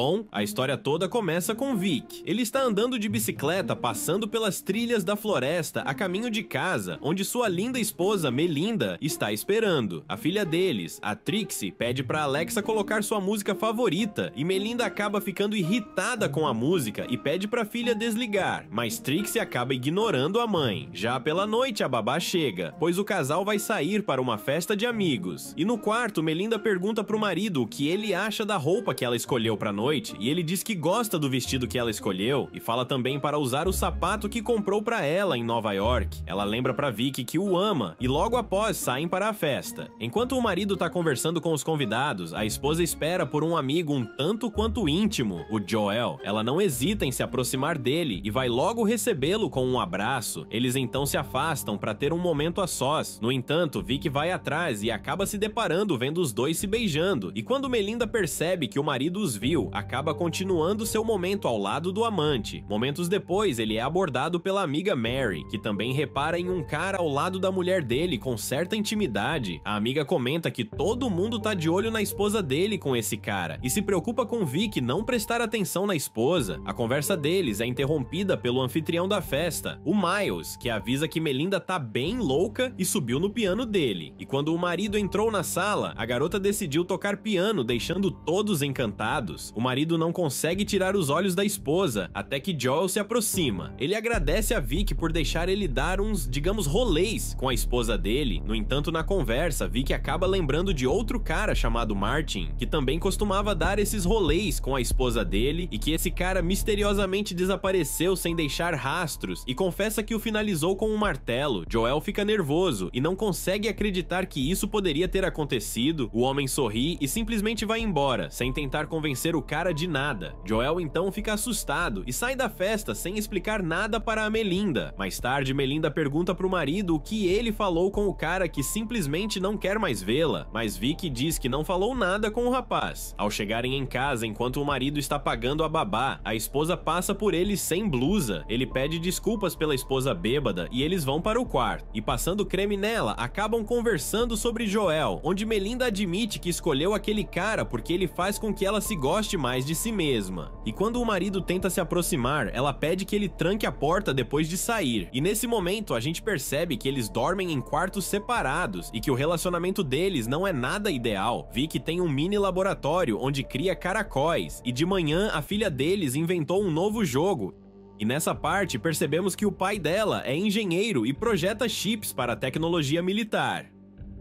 Bom, a história toda começa com Vic. Ele está andando de bicicleta passando pelas trilhas da floresta a caminho de casa, onde sua linda esposa Melinda está esperando. A filha deles, a Trixie, pede para Alexa colocar sua música favorita e Melinda acaba ficando irritada com a música e pede para a filha desligar, mas Trixie acaba ignorando a mãe. Já pela noite a babá chega, pois o casal vai sair para uma festa de amigos. E no quarto, Melinda pergunta pro marido o que ele acha da roupa que ela escolheu pra noite, e ele diz que gosta do vestido que ela escolheu e fala também para usar o sapato que comprou pra ela em Nova York. Ela lembra pra Vic que o ama e logo após saem para a festa. Enquanto o marido tá conversando com os convidados, a esposa espera por um amigo um tanto quanto íntimo, o Joel. Ela não hesita em se aproximar dele e vai logo recebê-lo com um abraço. Eles então se afastam para ter um momento a sós. No entanto, Vic vai atrás e acaba se deparando vendo os dois se beijando, e quando Melinda percebe que o marido os viu, acaba continuando seu momento ao lado do amante. Momentos depois, ele é abordado pela amiga Mary, que também repara em um cara ao lado da mulher dele com certa intimidade. A amiga comenta que todo mundo tá de olho na esposa dele com esse cara, e se preocupa com Vic não prestar atenção na esposa. A conversa deles é interrompida pelo anfitrião da festa, o Miles, que avisa que Melinda tá bem louca e subiu no piano dele. E quando o marido entrou na sala, a garota decidiu tocar piano, deixando todos encantados. O marido não consegue tirar os olhos da esposa, até que Joel se aproxima. Ele agradece a Vic por deixar ele dar uns, digamos, rolês com a esposa dele. No entanto, na conversa, Vic acaba lembrando de outro cara chamado Martin, que também costumava dar esses rolês com a esposa dele, e que esse cara misteriosamente desapareceu sem deixar rastros, e confessa que o finalizou com um martelo. Joel fica nervoso e não consegue acreditar que isso poderia ter acontecido. O homem sorri e simplesmente vai embora, sem tentar convencer o cara de nada. Joel então fica assustado e sai da festa sem explicar nada para a Melinda. Mais tarde, Melinda pergunta pro marido o que ele falou com o cara que simplesmente não quer mais vê-la, mas Vic diz que não falou nada com o rapaz. Ao chegarem em casa, enquanto o marido está pagando a babá, a esposa passa por ele sem blusa. Ele pede desculpas pela esposa bêbada e eles vão para o quarto. E passando creme nela, acabam conversando sobre Joel, onde Melinda admite que escolheu aquele cara porque ele faz com que ela se goste mais de si mesma. E quando o marido tenta se aproximar, ela pede que ele tranque a porta depois de sair. E nesse momento a gente percebe que eles dormem em quartos separados e que o relacionamento deles não é nada ideal. Vic tem um mini laboratório onde cria caracóis, e de manhã a filha deles inventou um novo jogo. E nessa parte percebemos que o pai dela é engenheiro e projeta chips para a tecnologia militar.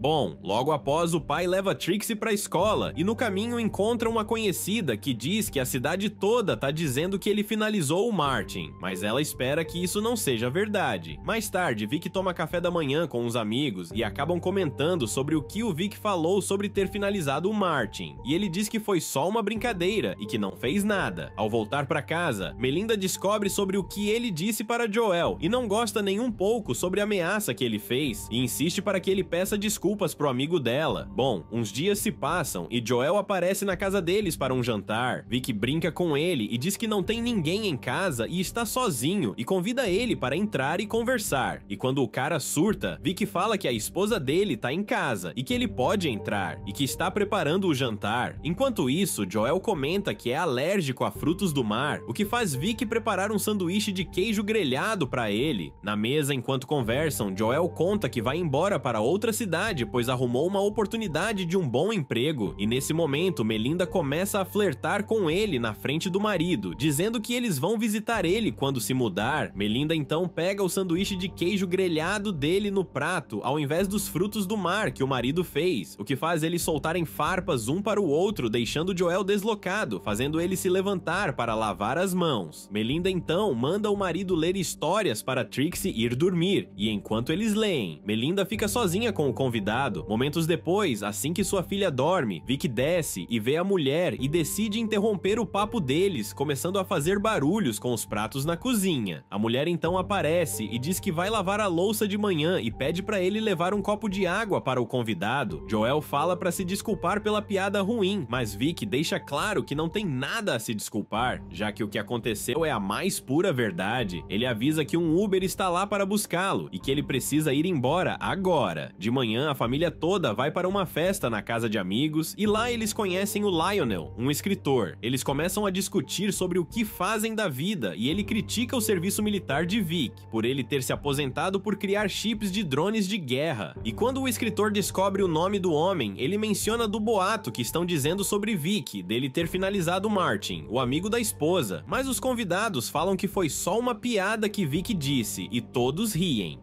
Bom, logo após o pai leva Trixie pra escola e no caminho encontra uma conhecida que diz que a cidade toda tá dizendo que ele finalizou o Martin, mas ela espera que isso não seja verdade. Mais tarde, Vic toma café da manhã com os amigos e acabam comentando sobre o que o Vic falou sobre ter finalizado o Martin, e ele diz que foi só uma brincadeira e que não fez nada. Ao voltar pra casa, Melinda descobre sobre o que ele disse para Joel e não gosta nem um pouco sobre a ameaça que ele fez e insiste para que ele peça desculpas pro amigo dela. Bom, uns dias se passam e Joel aparece na casa deles para um jantar. Vic brinca com ele e diz que não tem ninguém em casa e está sozinho e convida ele para entrar e conversar. E quando o cara surta, Vic fala que a esposa dele tá em casa e que ele pode entrar e que está preparando o jantar. Enquanto isso, Joel comenta que é alérgico a frutos do mar, o que faz Vic preparar um sanduíche de queijo grelhado para ele. Na mesa, enquanto conversam, Joel conta que vai embora para outra cidade pois arrumou uma oportunidade de um bom emprego, e nesse momento Melinda começa a flertar com ele na frente do marido, dizendo que eles vão visitar ele quando se mudar. Melinda então pega o sanduíche de queijo grelhado dele no prato, ao invés dos frutos do mar que o marido fez, o que faz eles soltarem farpas um para o outro, deixando Joel deslocado, fazendo ele se levantar para lavar as mãos. Melinda então manda o marido ler histórias para Trixie ir dormir, e enquanto eles leem, Melinda fica sozinha com o convidado. Momentos depois, assim que sua filha dorme, Vic desce e vê a mulher e decide interromper o papo deles, começando a fazer barulhos com os pratos na cozinha. A mulher então aparece e diz que vai lavar a louça de manhã e pede para ele levar um copo de água para o convidado. Joel fala para se desculpar pela piada ruim, mas Vic deixa claro que não tem nada a se desculpar, já que o que aconteceu é a mais pura verdade. Ele avisa que um Uber está lá para buscá-lo e que ele precisa ir embora agora. De manhã, a família toda vai para uma festa na casa de amigos e lá eles conhecem o Lionel, um escritor. Eles começam a discutir sobre o que fazem da vida e ele critica o serviço militar de Vic, por ele ter se aposentado por criar chips de drones de guerra. E quando o escritor descobre o nome do homem, ele menciona do boato que estão dizendo sobre Vic, dele ter finalizado Martin, o amigo da esposa, mas os convidados falam que foi só uma piada que Vic disse e todos riem.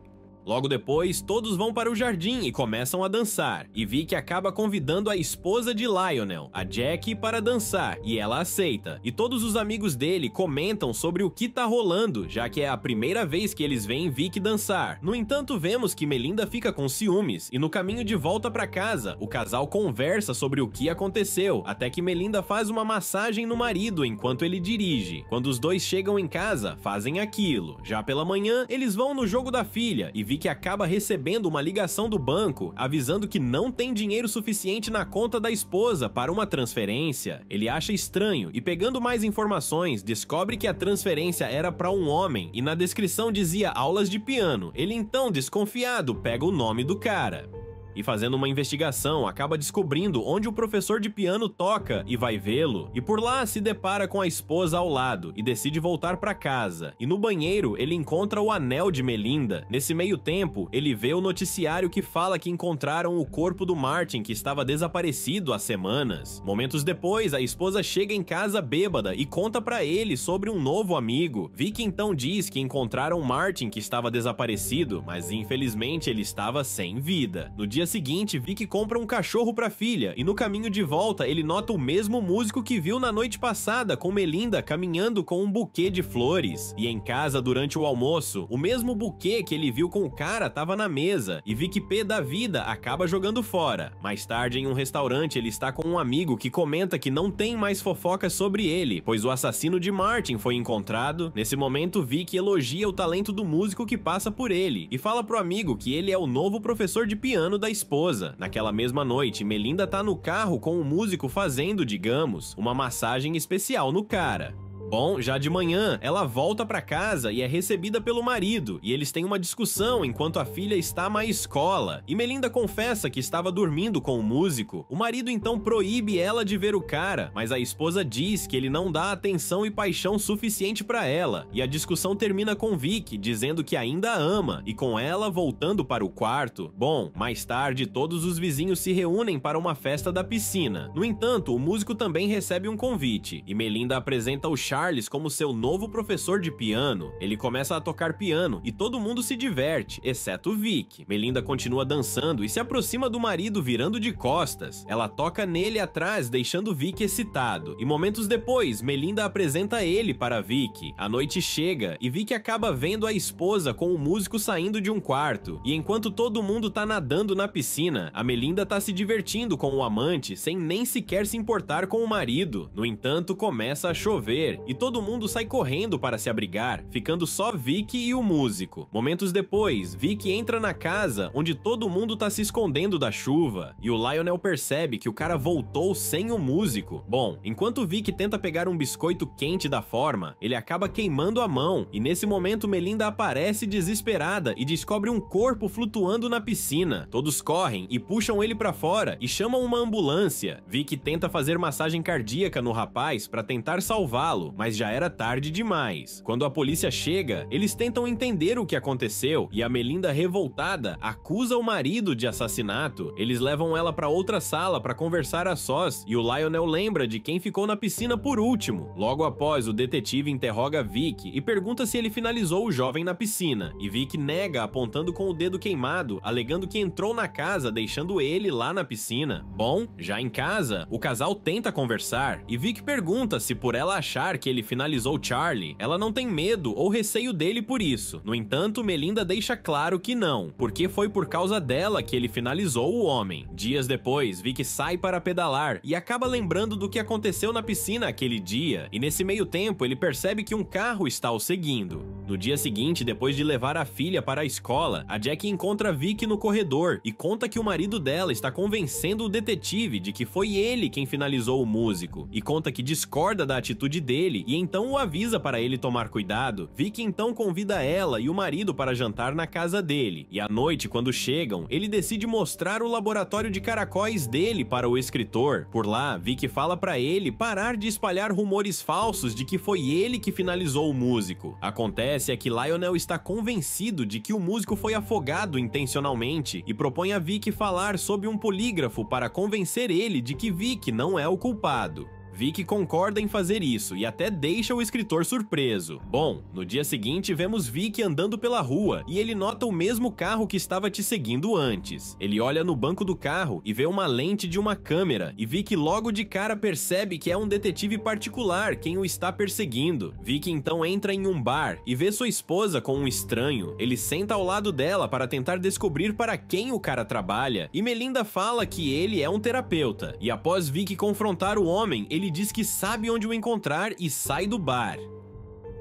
Logo depois, todos vão para o jardim e começam a dançar, e Vic acaba convidando a esposa de Lionel, a Jackie, para dançar, e ela aceita. E todos os amigos dele comentam sobre o que tá rolando, já que é a primeira vez que eles veem Vic dançar. No entanto, vemos que Melinda fica com ciúmes, e no caminho de volta para casa, o casal conversa sobre o que aconteceu, até que Melinda faz uma massagem no marido enquanto ele dirige. Quando os dois chegam em casa, fazem aquilo. Já pela manhã, eles vão no jogo da filha, e Vic acaba recebendo uma ligação do banco avisando que não tem dinheiro suficiente na conta da esposa para uma transferência. Ele acha estranho e, pegando mais informações, descobre que a transferência era para um homem e na descrição dizia aulas de piano. Ele então, desconfiado, pega o nome do cara. E fazendo uma investigação, acaba descobrindo onde o professor de piano toca e vai vê-lo. E por lá se depara com a esposa ao lado e decide voltar para casa. E no banheiro ele encontra o anel de Melinda. Nesse meio tempo, ele vê o noticiário que fala que encontraram o corpo do Martin, que estava desaparecido há semanas. Momentos depois, a esposa chega em casa bêbada e conta para ele sobre um novo amigo. Vic então diz que encontraram Martin, que estava desaparecido, mas infelizmente ele estava sem vida. No dia seguinte, Vic compra um cachorro pra filha e no caminho de volta ele nota o mesmo músico que viu na noite passada com Melinda caminhando com um buquê de flores. E em casa, durante o almoço, o mesmo buquê que ele viu com o cara tava na mesa e Vic pé da vida acaba jogando fora. Mais tarde, em um restaurante, ele está com um amigo que comenta que não tem mais fofocas sobre ele, pois o assassino de Martin foi encontrado. Nesse momento, Vic elogia o talento do músico que passa por ele e fala pro amigo que ele é o novo professor de piano da esposa. Naquela mesma noite, Melinda tá no carro com o músico fazendo, digamos, uma massagem especial no cara. Bom, já de manhã, ela volta pra casa e é recebida pelo marido, e eles têm uma discussão enquanto a filha está na escola, e Melinda confessa que estava dormindo com o músico. O marido então proíbe ela de ver o cara, mas a esposa diz que ele não dá atenção e paixão suficiente pra ela, e a discussão termina com Vic dizendo que ainda a ama, e com ela voltando para o quarto. Bom, mais tarde, todos os vizinhos se reúnem para uma festa da piscina. No entanto, o músico também recebe um convite, e Melinda apresenta o Charles como seu novo professor de piano. Ele começa a tocar piano e todo mundo se diverte, exceto Vic. Melinda continua dançando e se aproxima do marido virando de costas. Ela toca nele atrás, deixando Vic excitado. E momentos depois, Melinda apresenta ele para Vic. A noite chega e Vic acaba vendo a esposa com o músico saindo de um quarto. E enquanto todo mundo tá nadando na piscina, a Melinda tá se divertindo com o amante sem nem sequer se importar com o marido. No entanto, começa a chover e todo mundo sai correndo para se abrigar, ficando só Vic e o músico. Momentos depois, Vic entra na casa, onde todo mundo tá se escondendo da chuva, e o Lionel percebe que o cara voltou sem o músico. Bom, enquanto Vic tenta pegar um biscoito quente da forma, ele acaba queimando a mão, e nesse momento Melinda aparece desesperada e descobre um corpo flutuando na piscina. Todos correm e puxam ele pra fora e chamam uma ambulância. Vic tenta fazer massagem cardíaca no rapaz para tentar salvá-lo, mas já era tarde demais. Quando a polícia chega, eles tentam entender o que aconteceu e a Melinda, revoltada, acusa o marido de assassinato. Eles levam ela para outra sala para conversar a sós e o Lionel lembra de quem ficou na piscina por último. Logo após, o detetive interroga Vic e pergunta se ele finalizou o jovem na piscina, e Vic nega, apontando com o dedo queimado, alegando que entrou na casa deixando ele lá na piscina. Bom, já em casa, o casal tenta conversar e Vic pergunta se por ela achar que ele finalizou Charlie, ela não tem medo ou receio dele por isso. No entanto, Melinda deixa claro que não, porque foi por causa dela que ele finalizou o homem. Dias depois, Vic sai para pedalar e acaba lembrando do que aconteceu na piscina aquele dia, e nesse meio tempo ele percebe que um carro está o seguindo. No dia seguinte, depois de levar a filha para a escola, a Jackie encontra Vic no corredor e conta que o marido dela está convencendo o detetive de que foi ele quem finalizou o músico, e conta que discorda da atitude dele dele e então o avisa para ele tomar cuidado. Vic então convida ela e o marido para jantar na casa dele, e à noite, quando chegam, ele decide mostrar o laboratório de caracóis dele para o escritor. Por lá, Vic fala para ele parar de espalhar rumores falsos de que foi ele que finalizou o músico. Acontece é que Lionel está convencido de que o músico foi afogado intencionalmente e propõe a Vic falar sob um polígrafo para convencer ele de que Vic não é o culpado. Vic concorda em fazer isso e até deixa o escritor surpreso. Bom, no dia seguinte vemos Vic andando pela rua e ele nota o mesmo carro que estava te seguindo antes. Ele olha no banco do carro e vê uma lente de uma câmera e Vic logo de cara percebe que é um detetive particular quem o está perseguindo. Vic então entra em um bar e vê sua esposa com um estranho. Ele senta ao lado dela para tentar descobrir para quem o cara trabalha e Melinda fala que ele é um terapeuta. E após Vic confrontar o homem, ele diz que sabe onde o encontrar e sai do bar.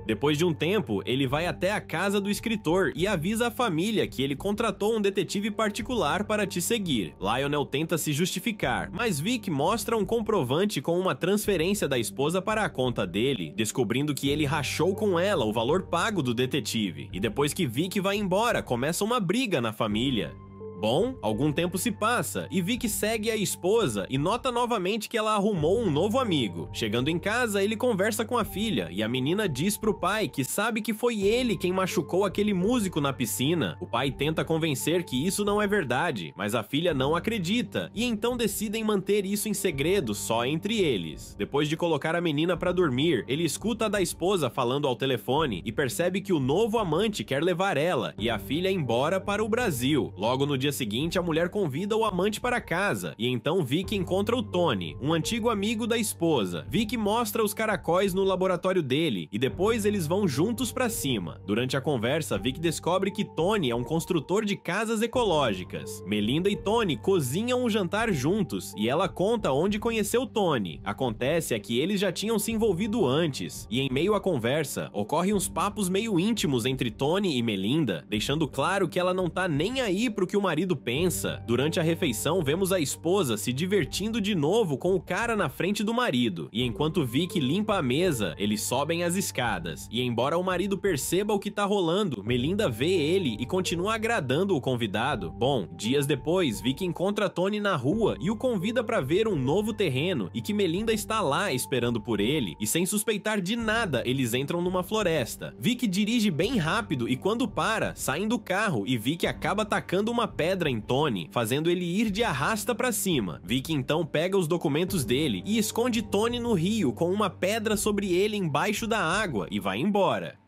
Depois de um tempo, ele vai até a casa do escritor e avisa a família que ele contratou um detetive particular para te seguir. Lionel tenta se justificar, mas Vic mostra um comprovante com uma transferência da esposa para a conta dele, descobrindo que ele rachou com ela o valor pago do detetive. E depois que Vic vai embora, começa uma briga na família. Bom, algum tempo se passa e Vic segue a esposa e nota novamente que ela arrumou um novo amigo. Chegando em casa, ele conversa com a filha e a menina diz pro pai que sabe que foi ele quem machucou aquele músico na piscina. O pai tenta convencer que isso não é verdade, mas a filha não acredita e então decidem manter isso em segredo só entre eles. Depois de colocar a menina pra dormir, ele escuta a da esposa falando ao telefone e percebe que o novo amante quer levar ela e a filha embora para o Brasil. Logo no dia seguinte, a mulher convida o amante para casa e então Vic encontra o Tony, um antigo amigo da esposa. Vic mostra os caracóis no laboratório dele e depois eles vão juntos para cima. Durante a conversa, Vic descobre que Tony é um construtor de casas ecológicas. Melinda e Tony cozinham um jantar juntos e ela conta onde conheceu Tony. Acontece é que eles já tinham se envolvido antes e em meio à conversa, ocorrem uns papos meio íntimos entre Tony e Melinda, deixando claro que ela não tá nem aí pro que o marido pensa. Durante a refeição, vemos a esposa se divertindo de novo com o cara na frente do marido, e enquanto Vic limpa a mesa, eles sobem as escadas, e embora o marido perceba o que tá rolando, Melinda vê ele e continua agradando o convidado. Bom, dias depois, Vic encontra Tony na rua e o convida para ver um novo terreno, e que Melinda está lá esperando por ele, e sem suspeitar de nada, eles entram numa floresta. Vic dirige bem rápido e quando para, saem do carro e Vic acaba atacando uma pedra em Tony, fazendo ele ir de arrasta pra cima. Vic então pega os documentos dele e esconde Tony no rio com uma pedra sobre ele embaixo da água e vai embora.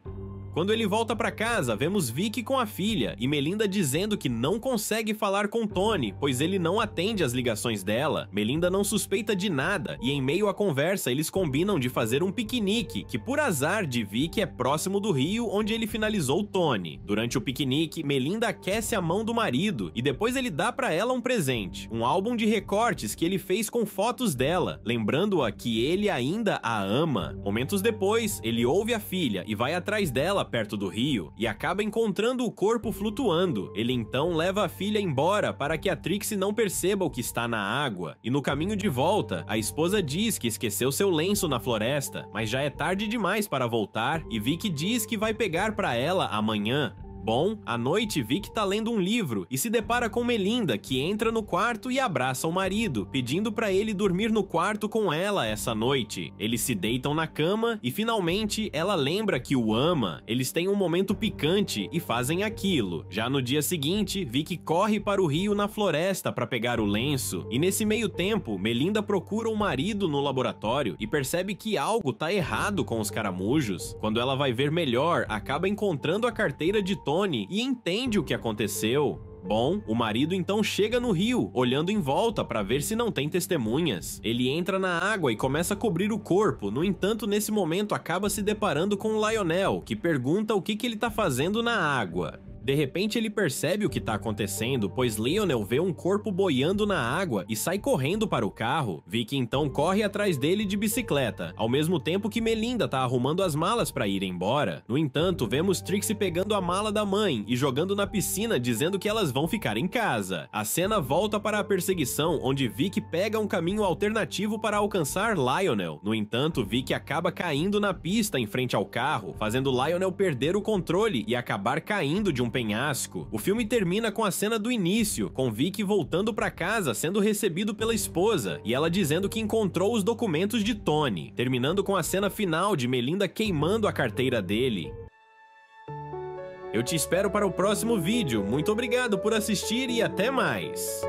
Quando ele volta para casa, vemos Vic com a filha e Melinda dizendo que não consegue falar com Tony, pois ele não atende às ligações dela. Melinda não suspeita de nada e em meio à conversa eles combinam de fazer um piquenique, que por azar de Vic é próximo do rio onde ele finalizou Tony. Durante o piquenique, Melinda aquece a mão do marido e depois ele dá para ela um presente, um álbum de recortes que ele fez com fotos dela, lembrando-a que ele ainda a ama. Momentos depois, ele ouve a filha e vai atrás dela perto do rio e acaba encontrando o corpo flutuando. Ele então leva a filha embora para que a Trixie não perceba o que está na água. E no caminho de volta, a esposa diz que esqueceu seu lenço na floresta, mas já é tarde demais para voltar e Vic diz que vai pegar para ela amanhã. Bom, à noite Vic tá lendo um livro e se depara com Melinda, que entra no quarto e abraça o marido, pedindo pra ele dormir no quarto com ela essa noite. Eles se deitam na cama e finalmente ela lembra que o ama. Eles têm um momento picante e fazem aquilo. Já no dia seguinte, Vic corre para o rio na floresta para pegar o lenço e nesse meio tempo, Melinda procura o marido no laboratório e percebe que algo tá errado com os caramujos. Quando ela vai ver melhor, acaba encontrando a carteira de Tony e entende o que aconteceu. Bom, o marido então chega no rio, olhando em volta para ver se não tem testemunhas. Ele entra na água e começa a cobrir o corpo, no entanto, nesse momento acaba se deparando com o Lionel, que pergunta o que ele tá fazendo na água. De repente ele percebe o que tá acontecendo, pois Lionel vê um corpo boiando na água e sai correndo para o carro. Vic então corre atrás dele de bicicleta, ao mesmo tempo que Melinda tá arrumando as malas para ir embora. No entanto, vemos Trixie pegando a mala da mãe e jogando na piscina, dizendo que elas vão ficar em casa. A cena volta para a perseguição, onde Vic pega um caminho alternativo para alcançar Lionel. No entanto, Vic acaba caindo na pista em frente ao carro, fazendo Lionel perder o controle e acabar caindo de um penhasco. O filme termina com a cena do início, com Vic voltando para casa sendo recebido pela esposa e ela dizendo que encontrou os documentos de Tony, terminando com a cena final de Melinda queimando a carteira dele. Eu te espero para o próximo vídeo. Muito obrigado por assistir e até mais!